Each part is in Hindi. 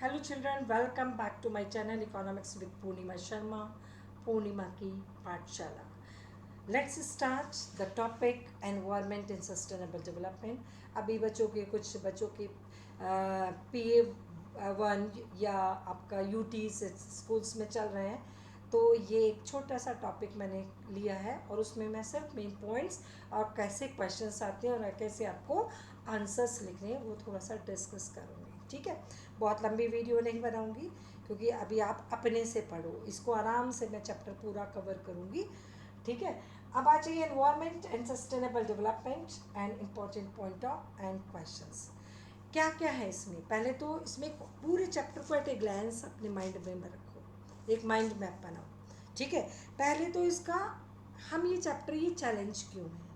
Hello children, welcome back to my channel Economics with Purnima Sharma, Purnima की पाठशाला. Let's start the topic environment and sustainable development. अभी कुछ बच्चों के PA1 या आपका UT से स्कूल्स में चल रहे हैं, तो ये एक छोटा सा टॉपिक मैंने लिया है और उसमें मैं सिर्फ मेन पॉइंट्स और कैसे क्वेश्चंस आते हैं और कैसे आपको आंसर्स लिखने हैं वो थोड़ा सा डिस्कस करूँगी. ठीक है, बहुत लंबी वीडियो नहीं बनाऊंगी क्योंकि अभी आप अपने से पढ़ो इसको, आराम से मैं चैप्टर पूरा कवर करूंगी. ठीक है, अब आ जाइए environment and sustainable development and important point of and questions. क्या क्या है इसमें? पहले तो इसमें पूरे चैप्टर को एट ए ग्लैंस अपने माइंड में रखो, एक माइंड मैप बनाओ. ठीक है, पहले तो इसका हम ये चैप्टर ये चैलेंज क्यों है.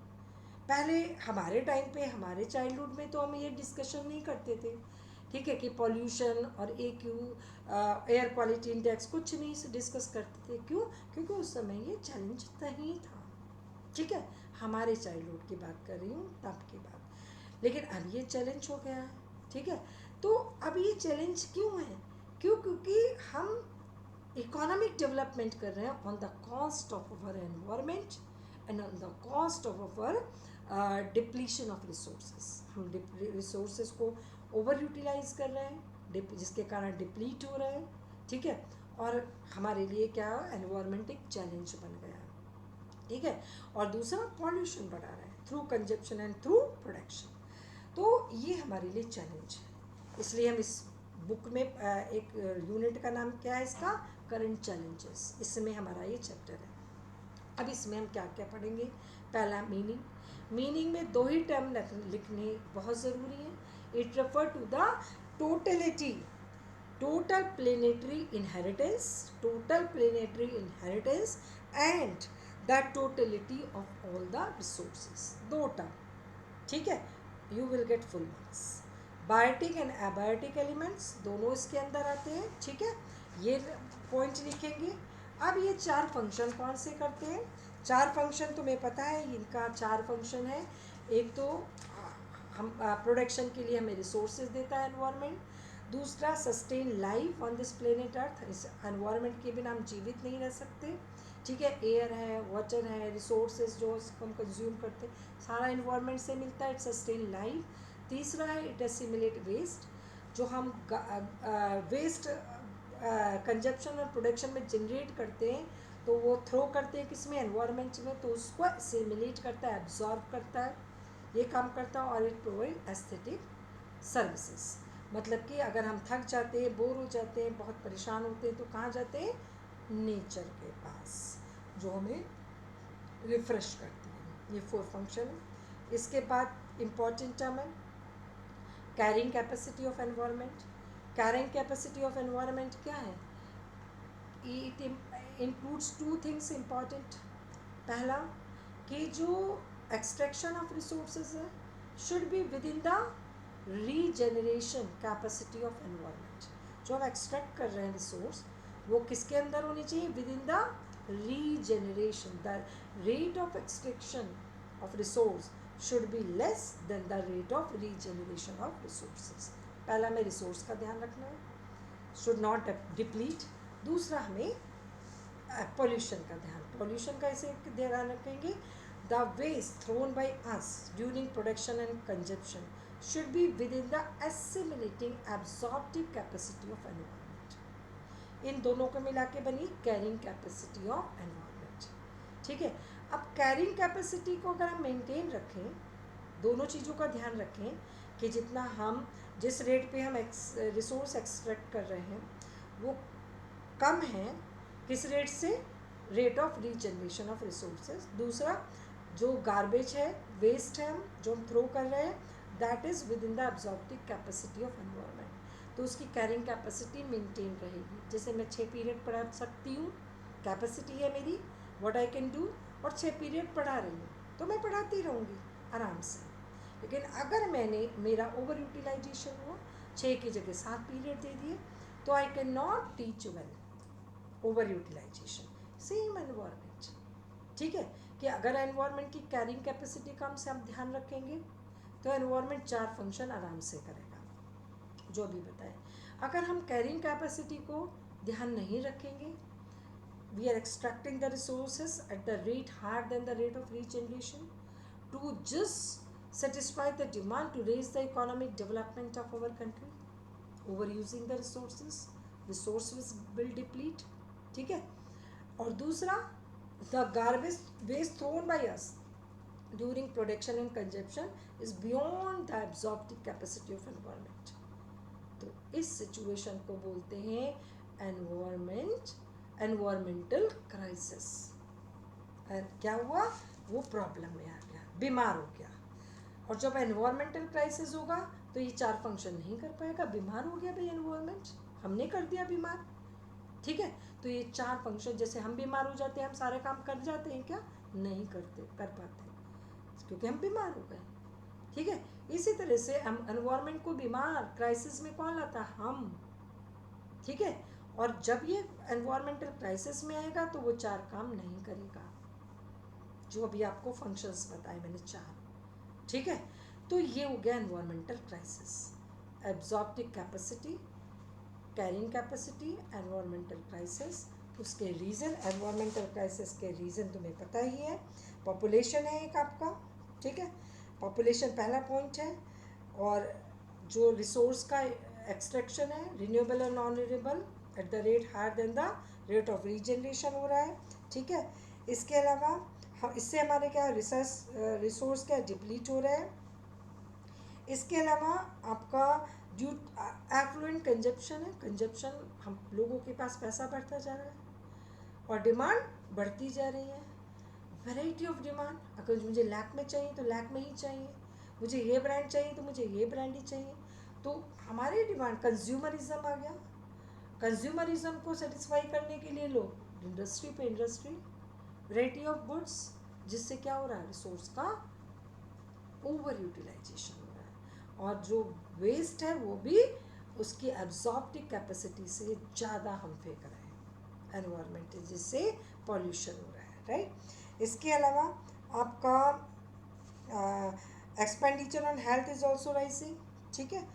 पहले हमारे टाइम पे, हमारे चाइल्डहुड में तो हम ये डिस्कशन नहीं करते थे. ठीक है, कि पॉल्यूशन और AQ एयर क्वालिटी इंडेक्स कुछ नहीं से डिस्कस करते थे. क्यों? क्योंकि उस समय ये चैलेंज नहीं था. ठीक है, हमारे चाइल्डहुड की बात कर रही हूँ, तब की बात. लेकिन अब ये चैलेंज हो गया है. ठीक है, तो अब ये चैलेंज क्यों है? क्योंकि हम इकोनॉमिक डेवलपमेंट कर रहे हैं on the cost of our environment and on the cost of our depletion of resources. हम रिसोर्सेज को ओवर यूटिलाइज कर रहे हैं जिसके कारण डिप्लीट हो रहे हैं. ठीक है, और हमारे लिए क्या एनवायरमेंट एक चैलेंज बन गया है. ठीक है, और दूसरा पॉल्यूशन बढ़ा रहा है through consumption and through production. तो ये हमारे लिए चैलेंज है. इसलिए हम इस बुक में एक यूनिट का नाम क्या है इसका, करंट चैलेंजेस. इसमें हमारा ये चैप्टर है. अब इसमें हम क्या क्या पढ़ेंगे. पहला मीनिंग में दो ही टर्म लिखने बहुत ज़रूरी है. It refer to the totality, total planetary inheritance and the totality of all the resources. दो टर्म. ठीक है, you will get full marks. Biotic and abiotic elements दोनों इसके अंदर आते हैं. ठीक है, ये पॉइंट लिखेंगे. अब ये चार फंक्शन कौन से करते हैं. चार फंक्शन तुम्हें पता है, इनका चार फंक्शन है. एक तो हम प्रोडक्शन के लिए हमें रिसोर्सेज देता है एनवायरनमेंट. दूसरा sustain life on this planet earth. इस एनवायरनमेंट के बिना हम जीवित नहीं रह सकते. ठीक है, एयर है, वाटर है, रिसोर्सेज जो हम कंज्यूम करते हैं सारा एनवायरनमेंट से मिलता है. It sustain life. तीसरा है इट एसिमुलेट वेस्ट. जो हम वेस्ट कंजप्शन और प्रोडक्शन में जनरेट करते हैं तो वो थ्रो करते हैं किस में, एनवायरनमेंट में. तो उसको एसिमुलेट करता है, एब्जॉर्ब करता है, ये काम करता है. और इट प्रोवाइड एस्थेटिक सर्विसेज. मतलब कि अगर हम थक जाते हैं, बोर हो जाते हैं, बहुत परेशान होते हैं तो कहाँ जाते हैं, नेचर के पास, जो हमें रिफ्रेश करती है. ये 4 फंक्शन. इसके बाद इम्पॉर्टेंट टर्म है carrying capacity of environment. Carrying capacity of environment क्या है. It includes 2 things important. पहला कि जो एक्सट्रैक्शन ऑफ रिसोर्सेज है should be with in the regeneration capacity of environment. जो हम एक्सट्रैक्ट कर रहे हैं रिसोर्स वो किसके अंदर होनी चाहिए, with in the regeneration. The rate of extraction of resource should be less than the rate of regeneration of resources. पहला हमें रिसोर्स का ध्यान रखना है, शुड नॉट डिप्लीट. दूसरा हमें पॉल्यूशन का पॉल्यूशन का ऐसे ध्यान रखेंगे. The waste thrown by us during production and consumption should be within the assimilating absorptive capacity of environment. इन दोनों को मिला के बनी कैरिंग कैपेसिटी ऑफ एनवायरनमेंट. ठीक है, अब कैरिंग कैपेसिटी को अगर हम मेंटेन रखें, दोनों चीज़ों का ध्यान रखें कि जितना हम जिस रेट पे हम रिसोर्स एक्सट्रैक्ट कर रहे हैं वो कम है किस रेट से, rate of regeneration of resources. दूसरा जो गार्बेज है, वेस्ट है जो हम थ्रो कर रहे हैं, that is with in the absorptive capacity of environment. तो उसकी कैरिंग कैपेसिटी मेंटेन रहेगी. जैसे मैं 6 पीरियड पढ़ा सकती हूँ, कैपेसिटी है मेरी, व्हाट आई कैन डू, और 6 पीरियड पढ़ा रही हूँ तो मैं पढ़ाती रहूँगी आराम से. लेकिन अगर मेरा ओवर यूटिलाइजेशन हुआ, 6 की जगह 7 पीरियड दे दिए, तो I can not teach well. Over utilization, same environment. ठीक है, कि अगर एनवायरनमेंट की कैरिंग कैपेसिटी कम से हम ध्यान रखेंगे तो एनवायरनमेंट 4 फंक्शन आराम से करेगा जो अभी बताएं. अगर हम कैरिंग कैपेसिटी को ध्यान नहीं रखेंगे, we are extracting the resources at the rate higher than the rate of regeneration to just satisfy the demand to raise the economic development of our country. Overusing the resources will deplete. ठीक है. और दूसरा, the garbage waste thrown by us during production and consumption is beyond the absorptive capacity of environment. तो इस सिचुएशन को बोलते हैं एनवायरमेंटल क्राइसिस. एंड क्या हुआ, वो प्रॉब्लम में आ गया, बीमार हो गया. और जब एनवायरमेंटल क्राइसिस होगा तो ये 4 फंक्शन नहीं कर पाएगा. बीमार हो गया भाई, एनवायरमेंट हमने कर दिया बीमार. ठीक है, तो ये 4 फंक्शन, जैसे हम बीमार हो जाते हैं, हम सारे काम कर जाते हैं क्या? नहीं कर पाते, क्योंकि हम बीमार हो गए. ठीक है, इसी तरह से हम एनवायरमेंट को बीमार क्राइसिस में कौन लाता? हम. ठीक है, और जब ये एनवायरमेंटल क्राइसिस में आएगा तो वो 4 काम नहीं करेगा, जो अभी आपको फंक्शंस बताए मैंने 4. ठीक है, तो ये हो गया environmental crisis. Absorptive capacity, carrying capacity, environmental crisis. उसके रीज़न, एनवायरमेंटल क्राइसिस के रीज़न तुम्हें पता ही है. पॉपुलेशन है एक आपका. ठीक है, पॉपुलेशन पहला पॉइंट है. और जो रिसोर्स का एक्सट्रैक्शन है, रिन्यूएबल और non renewable, at the rate higher than the rate of regeneration हो रहा है. ठीक है, इसके अलावा इससे हमारे क्या रिसोर्स क्या डिप्लीट हो रहा है. इसके अलावा आपका ड्यू एफ्लुएंट कंजप्शन है. कंजप्शन, हम लोगों के पास पैसा बढ़ता जा रहा है और डिमांड बढ़ती जा रही है. वैरायटी ऑफ डिमांड, अगर मुझे लैक में चाहिए तो लैक में ही चाहिए, मुझे ये ब्रांड चाहिए तो मुझे ये ब्रांड ही चाहिए. तो हमारी डिमांड, कंज्यूमरिज्म आ गया. कंज्यूमरिज्म को सेटिस्फाई करने के लिए लोग इंडस्ट्री पे इंडस्ट्री, वैरायटी ऑफ गुड्स, जिससे क्या हो रहा है, रिसोर्स का ओवर यूटिलाइजेशन हो रहा है. और जो वेस्ट है वो भी उसकी एब्जॉर्प्टिव कैपेसिटी से ज़्यादा हम फेंक रहे हैं एनवायरमेंट, जिससे पॉल्यूशन हो रहा है. राइट. इसके अलावा आपका expenditure on health is also rising. ठीक है,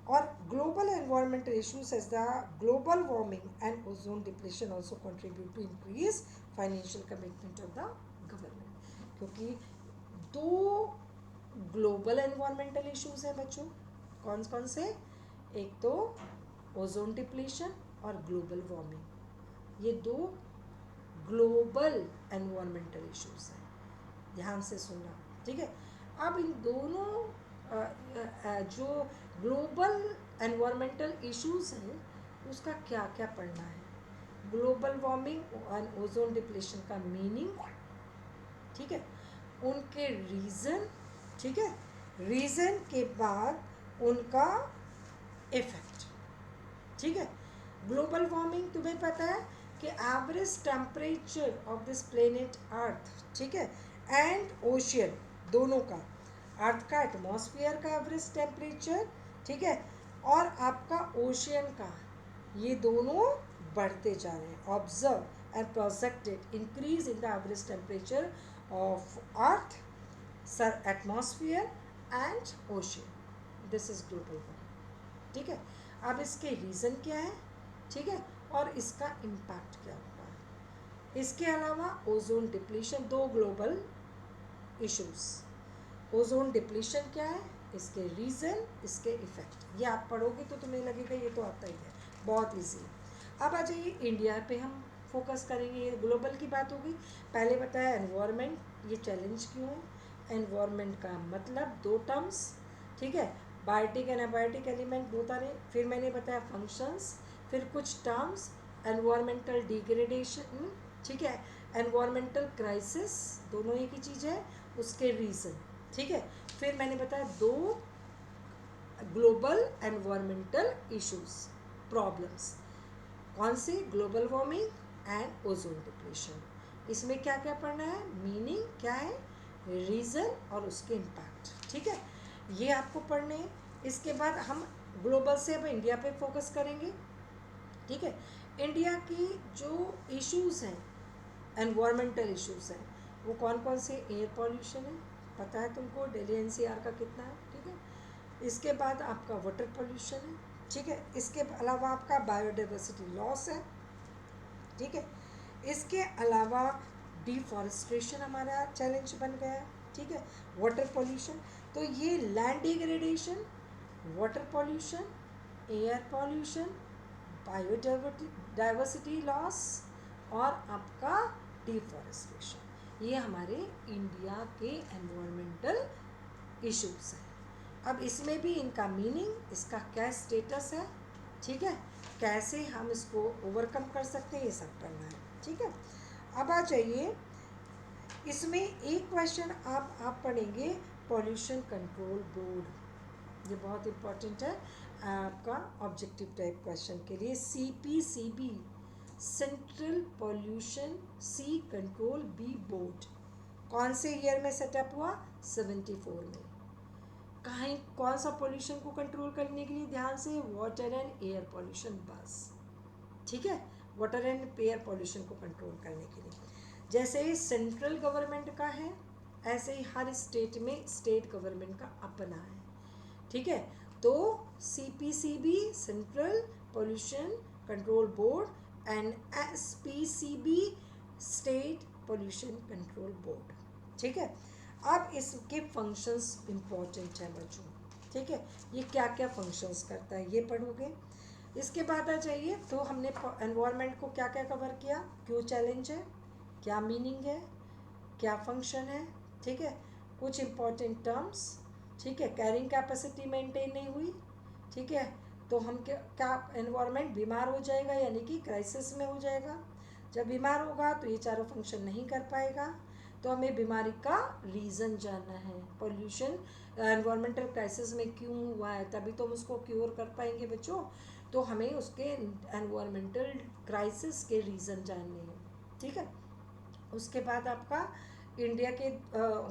और global environmental issues as the global warming and ozone depletion also contribute to increase financial commitment of the government. क्योंकि 2 ग्लोबल एनवायरमेंटल इशूज हैं बच्चों. कौन कौन से? एक तो ओजोन डिप्लेशन और ग्लोबल वार्मिंग. ये 2 ग्लोबल एनवायरमेंटल इश्यूज हैं, ध्यान से सुनना. ठीक है, अब इन दोनों जो ग्लोबल एनवायरमेंटल इश्यूज हैं उसका क्या क्या पढ़ना है. ग्लोबल वार्मिंग और ओजोन डिप्लेशन का मीनिंग. ठीक है, उनके रीज़न. ठीक है, रीज़न के बाद उनका इफेक्ट. ठीक है, ग्लोबल वार्मिंग तुम्हें पता है कि average temperature of this planet earth, ठीक है, एंड ओशियन, दोनों का, अर्थ का एटमॉस्फेयर का एवरेज टेम्परेचर, ठीक है, और आपका ओशियन का, ये दोनों बढ़ते जा रहे हैं. Observe and projected increase in the average temperature of earth, atmosphere and ocean. This is global warming. ठीक है, अब इसके रीज़न क्या है, ठीक है, और इसका इम्पैक्ट क्या होगा. इसके अलावा ozone depletion, 2 global issues. Ozone depletion क्या है, इसके रीज़न, इसके इफेक्ट, ये आप पढ़ोगे तो तुम्हें लगेगा ये तो आता ही है, बहुत ईजी. अब आ जाइए इंडिया पे हम फोकस करेंगे. ये ग्लोबल की बात होगी. पहले बताया एनवायरनमेंट, ये चैलेंज क्यों है. एनवायरनमेंट का मतलब 2 टर्म्स. ठीक है, बायोटिक एंड अबायोटिक एलिमेंट होता रहे. फिर मैंने बताया फंक्शंस, फिर कुछ टर्म्स, एनवायरमेंटल डिग्रेडेशन, ठीक है, एनवायरमेंटल क्राइसिस, दोनों एक ही चीज़ है, उसके रीज़न. ठीक है, फिर मैंने बताया 2 ग्लोबल एनवायरमेंटल इश्यूज, प्रॉब्लम्स. कौन सी? Global warming and ozone depletion. इसमें क्या क्या पढ़ना है, मीनिंग क्या है, रीज़न और उसके इम्पैक्ट. ठीक है, ये आपको पढ़ने हैं. इसके बाद हम ग्लोबल से अब इंडिया पे फोकस करेंगे. ठीक है, इंडिया की जो इश्यूज़ हैं, एनवायरमेंटल इश्यूज़ हैं, वो कौन कौन से. एयर पॉल्यूशन है, पता है तुमको, दिल्ली एनसीआर का कितना है. ठीक है, इसके बाद आपका वाटर पॉल्यूशन है, ठीक है। इसके अलावा आपका बायोडाइवर्सिटी लॉस है, ठीक है। इसके अलावा डिफॉरेस्टेशन हमारा चैलेंज बन गया है, ठीक है। वाटर पॉल्यूशन, तो ये land degradation, water pollution, air pollution, biodiversity loss और आपका डिफॉरेस्टेशन, ये हमारे इंडिया के एनवायरमेंटल इश्यूज हैं। अब इसमें भी इनका मीनिंग, इसका क्या स्टेटस है, ठीक है, कैसे हम इसको ओवरकम कर सकते हैं, ये सब करना है, ठीक है। अब आ जाइए, इसमें एक क्वेश्चन आप पढ़ेंगे पॉल्यूशन कंट्रोल बोर्ड, ये बहुत इंपॉर्टेंट है आपका ऑब्जेक्टिव टाइप क्वेश्चन के लिए। CPCB, central pollution C control B board, कौन से ईयर में सेटअप हुआ? 74 में। कहीं कौन सा पॉल्यूशन को कंट्रोल करने के लिए? ध्यान से, वाटर एंड एयर पॉल्यूशन, बस, ठीक है, वाटर एंड एयर पॉल्यूशन को कंट्रोल करने के लिए। जैसे ही सेंट्रल गवर्नमेंट का है, ऐसे ही हर स्टेट में स्टेट गवर्नमेंट का अपना है, ठीक है। तो CPCB, central pollution control board, and SPCB, state pollution control board, ठीक है। अब इसके फंक्शंस इंपॉर्टेंट हैं बच्चों, ठीक है, ये क्या क्या फंक्शंस करता है ये पढ़ोगे। इसके बाद आ जाइए, तो हमने एनवायरनमेंट को क्या क्या कवर किया, क्यों चैलेंज है, क्या मीनिंग है, क्या फंक्शन है, ठीक है, कुछ इंपॉर्टेंट टर्म्स, ठीक है, कैरिंग कैपेसिटी मेंटेन नहीं हुई, ठीक है, तो हम क्या एनवायरनमेंट बीमार हो जाएगा, यानी कि क्राइसिस में हो जाएगा। जब बीमार होगा तो ये चारों फंक्शन नहीं कर पाएगा, तो हमें बीमारी का रीज़न जानना है, पोल्यूशन एनवायरमेंटल क्राइसिस में क्यों हुआ है, तभी तो हम उसको क्योर कर पाएंगे बच्चों। तो हमें उसके एनवायरमेंटल क्राइसिस के रीज़न जानने हैं, ठीक है। उसके बाद आपका इंडिया के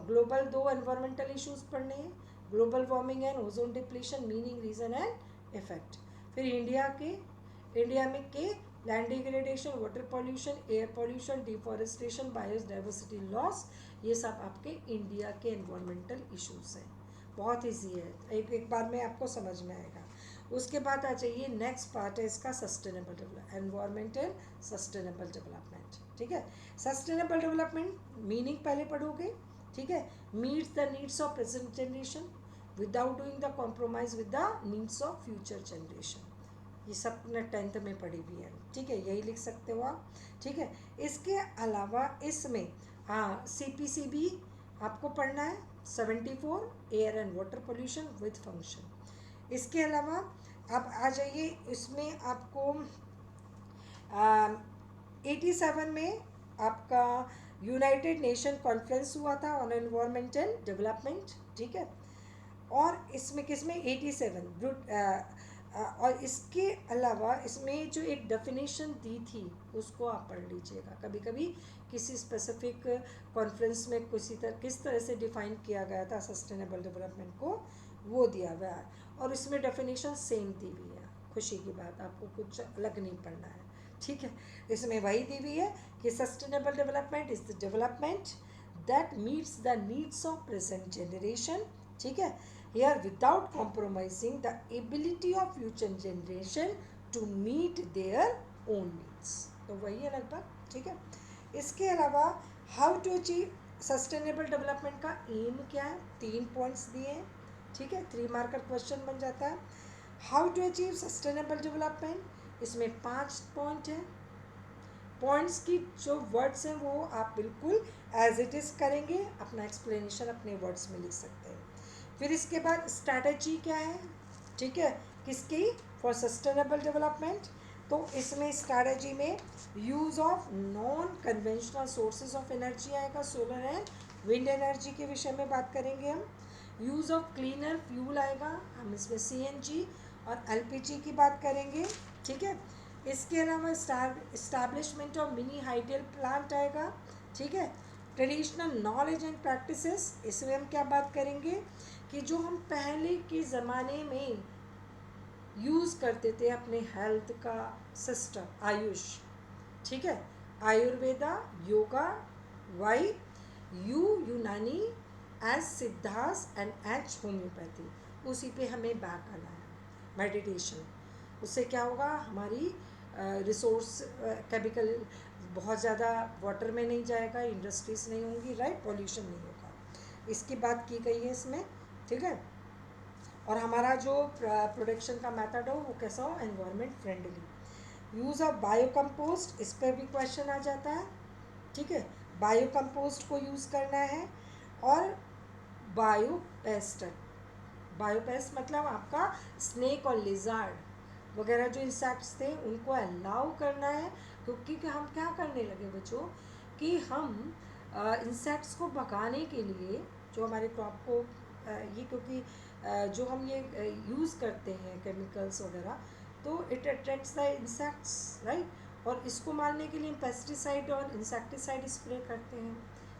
ग्लोबल 2 एनवायरमेंटल इश्यूज पढ़ने हैं, global warming and ozone depletion, meaning, reason and effect. फिर इंडिया में के land degradation, water pollution, air pollution, deforestation, biodiversity loss, ये सब आपके इंडिया के एनवायरमेंटल इश्यूज हैं। बहुत ईजी है, एक बार में आपको समझ में आएगा। उसके बाद आ जाइए, नेक्स्ट पार्ट है इसका sustainable develop, environmental sustainable development, ठीक है। सस्टेनेबल डेवलपमेंट मीनिंग पहले पढ़ोगे, ठीक है, meets the needs of present generation without doing the compromise with the needs of future generation, ये सब ने 10th में पढ़ी हुई है, ठीक है, यही लिख सकते हो आप, ठीक है। इसके अलावा इसमें हाँ CPCB आपको पढ़ना है, 74 air and water pollution with function. इसके अलावा अब आ जाइए, इसमें आपको 87 में आपका यूनाइटेड नेशन कॉन्फ्रेंस हुआ था ऑन एनवायरमेंटल डेवलपमेंट, ठीक है। और इसमें किसमें 87 और इसके अलावा इसमें जो एक डेफिनेशन दी थी उसको आप पढ़ लीजिएगा, कभी कभी किसी स्पेसिफिक कॉन्फ्रेंस में किस तरह से डिफाइन किया गया था सस्टेनेबल डेवलपमेंट को, वो दिया गया है, और इसमें डेफिनेशन सेम दी हुई है, खुशी की बात, आपको कुछ अलग नहीं पढ़ना है, ठीक है। इसमें वही दी हुई है कि sustainable development is the development that meets the needs of present generation, ठीक है, here without compromising the ability of future generation to meet their own needs, तो वही है लगभग, ठीक है। इसके अलावा how to achieve sustainable development का एम क्या है, 3 पॉइंट्स दिए हैं, ठीक है, 3 मार्क का क्वेश्चन बन जाता है। How to achieve sustainable development, इसमें 5 पॉइंट है, पॉइंट्स की जो वर्ड्स हैं वो आप बिल्कुल एज इट इज़ करेंगे, अपना एक्सप्लेनेशन अपने वर्ड्स में लिख सकते हैं। फिर इसके बाद स्ट्रैटेजी क्या है, ठीक है, किसकी, फॉर सस्टेनेबल डेवलपमेंट, तो इसमें स्ट्रैटेजी में use of non conventional sources of energy आएगा, सोलर एंड विंड एनर्जी के विषय में बात करेंगे हम। यूज़ ऑफ क्लीनर फ्यूल आएगा, हम इसमें CNG और LPG की बात करेंगे, ठीक है। इसके अलावा establishment of mini hydel plant आएगा, ठीक है। ट्रेडिशनल नॉलेज एंड प्रैक्टिसेस, इसमें हम क्या बात करेंगे कि जो हम पहले के ज़माने में यूज़ करते थे अपने हेल्थ का सिस्टम, आयुष, ठीक है, Ayurveda, yoga, Y, Unani, as Siddhas and H homeopathy, उसी पे हमें बैक आना है, मेडिटेशन, उससे क्या होगा, हमारी रिसोर्स केमिकल बहुत ज़्यादा वाटर में नहीं जाएगा, इंडस्ट्रीज नहीं होंगी, राइट, पॉल्यूशन नहीं होगा, इसकी बात की गई है इसमें, ठीक है। और हमारा जो प्रोडक्शन का मेथड हो वो कैसा हो, environment friendly. Use of bio compost, इस पर भी क्वेश्चन आ जाता है, ठीक है। बायो कंपोस्ट को यूज़ करना है। और बायो पेस्ट, बायोपेस्ट मतलब आपका स्नेक और लिजार्ड वगैरह जो इंसेक्ट्स थे उनको अलाउ करना है, क्योंकि हम क्या करने लगे बच्चों कि हम इंसेक्ट्स को भगाने के लिए जो हमारे क्रॉप को ये क्योंकि जो हम ये यूज़ करते हैं केमिकल्स वगैरह, तो it attracts the insects, right, और इसको मारने के लिए हम पेस्टिसाइड और इंसेक्टिसाइड स्प्रे करते हैं,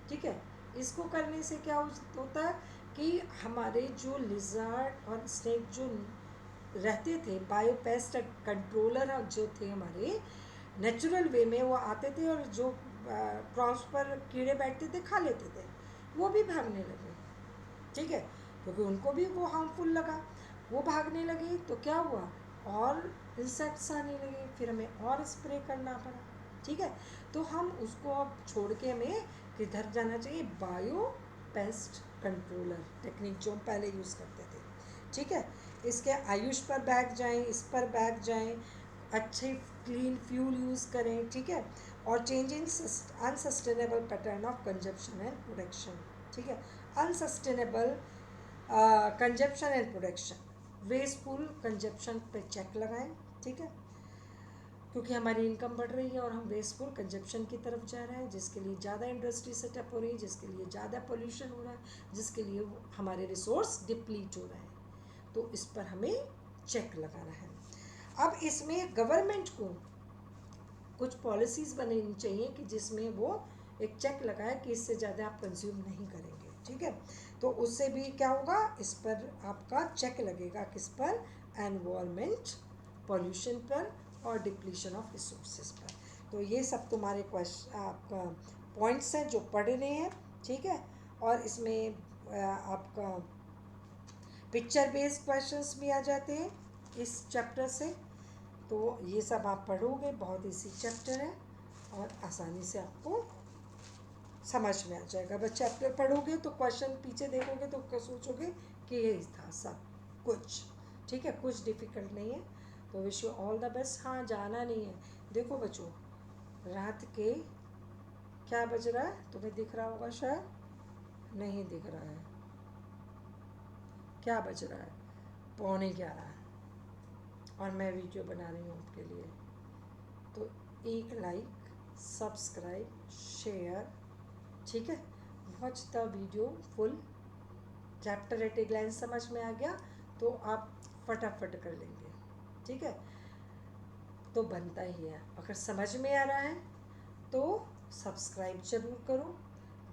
ठीक है। इसको करने से क्या होता है कि हमारे जो लिजार्ड और स्नेक जो रहते थे, बायोपेस्ट कंट्रोलर जो थे हमारे, नेचुरल वे में वो आते थे और जो क्रॉप्स पर कीड़े बैठते थे खा लेते थे, वो भी भागने लगे, ठीक है, क्योंकि उनको भी वो हार्मफुल लगा, वो भागने लगे, तो क्या हुआ, और इंसेक्ट्स आने लगे, फिर हमें और स्प्रे करना पड़ा, ठीक है। तो हम उसको अब छोड़ के हमें किधर जाना चाहिए, बायो पेस्ट कंट्रोलर टेक्निक जो हम पहले यूज़ करते थे, ठीक है। इसके आयुष पर बैठ जाएं, इस पर बैठ जाएं, अच्छे क्लीन फ्यूल यूज़ करें, ठीक है। और change in unsustainable pattern of consumption and production, ठीक है। Unsustainable consumption and production, wasteful consumption पे चेक लगाएं, ठीक है, क्योंकि हमारी इनकम बढ़ रही है और हम वेस्टफुल कंजप्शन की तरफ जा रहे हैं, जिसके लिए ज़्यादा इंडस्ट्री सेटअप हो रही है, जिसके लिए ज़्यादा पोल्यूशन हो रहा है, जिसके लिए हमारे रिसोर्स डिप्लीट हो रहे हैं, तो इस पर हमें चेक लगाना है। अब इसमें गवर्नमेंट को कुछ पॉलिसीज़ बनानी चाहिए कि जिसमें वो एक चेक लगाए कि इससे ज़्यादा आप कंज्यूम नहीं करेंगे, ठीक है। तो उससे भी क्या होगा, इस पर आपका चेक लगेगा, किस पर, एनवायरमेंट, पॉल्यूशन पर और डिप्लीशन ऑफ रिसोर्सेज पर। तो ये सब तुम्हारे क्वेश्चन आपका पॉइंट्स हैं जो पढ़ रहे हैं, ठीक है। और इसमें आपका पिक्चर बेस्ड क्वेश्चंस भी आ जाते हैं इस चैप्टर से, तो ये सब आप पढ़ोगे, बहुत इजी चैप्टर है और आसानी से आपको समझ में आ जाएगा। बस चैप्टर पढ़ोगे तो क्वेश्चन पीछे देखोगे तो क्या सोचोगे कि ये था सब कुछ, ठीक है, कुछ डिफ़िकल्ट नहीं है। तो wish you all the best. हाँ, जाना नहीं है, देखो बच्चों, रात के क्या बज रहा है, तुम्हें दिख रहा होगा, शायद नहीं दिख रहा है, क्या बज रहा है, 11:15, और मैं वीडियो बना रही हूँ आपके लिए। तो एक लाइक, सब्सक्राइब, शेयर, ठीक है, watch the video full. Chapter at a glance समझ में आ गया तो आप फटाफट कर लेंगे, ठीक है। तो बनता ही है, अगर समझ में आ रहा है तो सब्सक्राइब ज़रूर करो,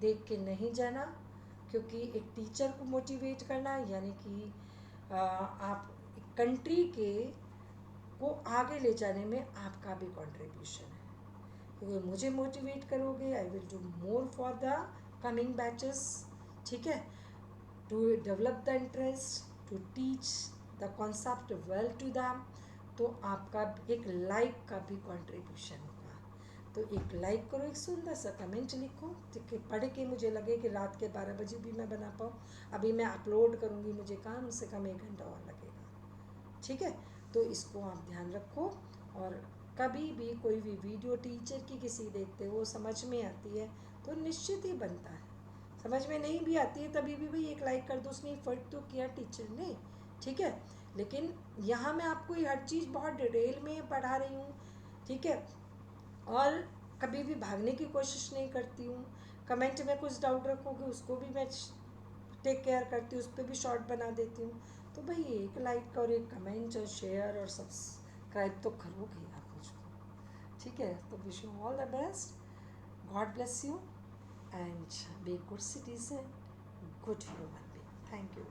देख के नहीं जाना, क्योंकि एक टीचर को मोटिवेट करना यानी कि आप कंट्री के को आगे ले जाने में आपका भी कंट्रीब्यूशन है, क्योंकि मुझे मोटिवेट करोगे, I will do more for the coming batches, ठीक है, to develop the interest, to teach the concept well to them. तो आपका एक लाइक का भी कंट्रीब्यूशन होगा, तो एक लाइक करो, एक सुंदर सा कमेंट लिखो, ठीक है, पढ़ के मुझे लगे कि रात के 12 बजे भी मैं बना पाऊँ। अभी मैं अपलोड करूँगी, मुझे कम से कम 1 घंटा और लगेगा, ठीक है। तो इसको आप ध्यान रखो, और कभी भी कोई भी वीडियो टीचर की किसी देखते हो समझ में आती है तो निश्चित ही बनता है, समझ में नहीं भी आती है तभी भी भाई एक लाइक कर दो, उसने एफर्ट तो किया टीचर ने, ठीक है। लेकिन यहाँ मैं आपको हर चीज़ बहुत डिटेल में पढ़ा रही हूँ, ठीक है, और कभी भी भागने की कोशिश नहीं करती हूँ। कमेंट में कुछ डाउट रखोगे उसको भी मैं टेक केयर करती हूँ, उस पर भी शॉर्ट बना देती हूँ। तो भाई एक लाइक और एक कमेंट और शेयर और सब्सक्राइब तो करोगे आप मुझको, ठीक है। तो wish you all the best, God bless you and be good citizen, good human being, thank you.